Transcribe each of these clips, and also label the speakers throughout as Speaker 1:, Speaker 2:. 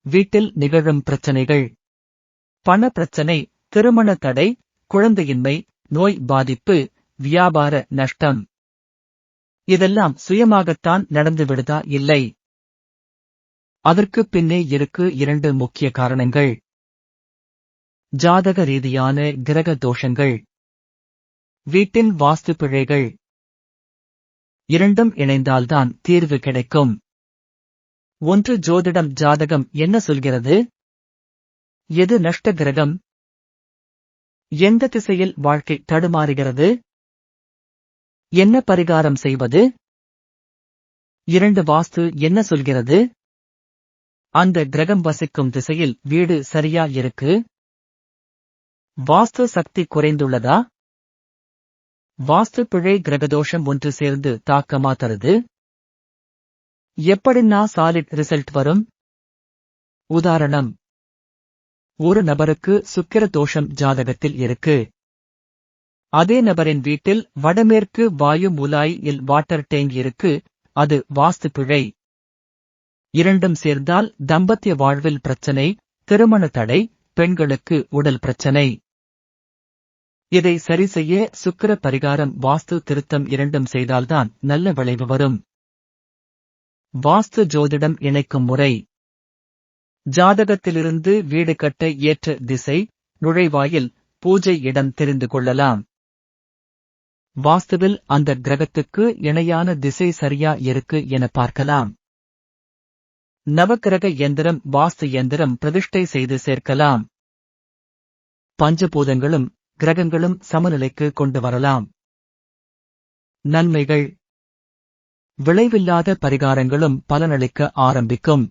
Speaker 1: வீட்டில் நிகழும் பிரச்சனைகள். பண பிரச்சனை, திருமண தடை, குழந்தையின்மை, நோய் பாதிப்பு, வியாபார நஷ்டம். இதெல்லாம் சுயமாகத்தான் நடந்துவிடுதா? இல்லை. அதற்கு பின்னே இருக்கு 2 முக்கிய காரணங்கள். ஜாதக ரீதியான கிரக தோஷங்கள், வீட்டின் வாஸ்து பிழைகள். இரண்டும் இணைந்தால்தான் தீர்வு கிடைக்கும். ஒன்று ஜோதிடம். ஜாதகம் என்ன சொல்கிறது? எது நஷ்ட கிரகம்? எந்த திசையில் வாழ்க்கை தடுமாறுகிறது? என்ன பரிகாரம் செய்வது? 2 வாஸ்து என்ன சொல்கிறது? அந்த கிரகம் வசிக்கும் திசையில் வீடு சரியா இருக்கு? வாஸ்து சக்தி குறைந்துள்ளதா? வாஸ்து பிழை கிரகதோஷம் ஒன்று சேர்ந்து தாக்கமா தருது? எப்படின்னா சாலிட் ரிசல்ட் வரும்? உதாரணம், ஒரு நபருக்கு சுக்கிர தோஷம் ஜாதகத்தில் இருக்கு. அதே நபரின் வீட்டில் வடமேற்கு வாயு மூலாயில் வாட்டர் டேங்க் இருக்கு. அது வாஸ்து பிழை. இரண்டும் சேர்ந்தால் தம்பத்திய வாழ்வில் பிரச்சனை, திருமண தடை, பெண்களுக்கு உடல் பிரச்சனை. இதை சரி செய்ய சுக்கிர பரிகாரம், வாஸ்து திருத்தம் இரண்டும் செய்தால்தான் நல்ல விளைவு வரும். வாஸ்து ஜோதிடம் இணைக்கும் முறை. ஜாதகத்திலிருந்து வீடு கட்ட ஏற்ற திசை, நுழைவாயில், பூஜை இடம் தெரிந்து கொள்ளலாம். வாஸ்துவில் அந்த கிரகத்துக்கு இணையான திசை சரியா இருக்கு என பார்க்கலாம். நவக்கிரக எந்திரம், வாஸ்து எந்திரம் பிரதிஷ்டை செய்து சேர்க்கலாம். பஞ்சபூதங்களும் கிரகங்களும் சமநிலைக்கு கொண்டு வரலாம். நன்மைகள். விளைவில்லாத பரிகாரங்களும் பலனளிக்க ஆரம்பிக்கும்.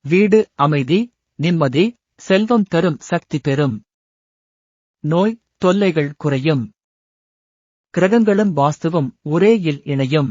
Speaker 1: வீடு அமைதி, நிம்மதி, செல்வம் தரும் சக்தி பெறும். நோய் தொல்லைகள் குறையும். கிரகங்களும் வாஸ்துவும் ஒரே இணையும்.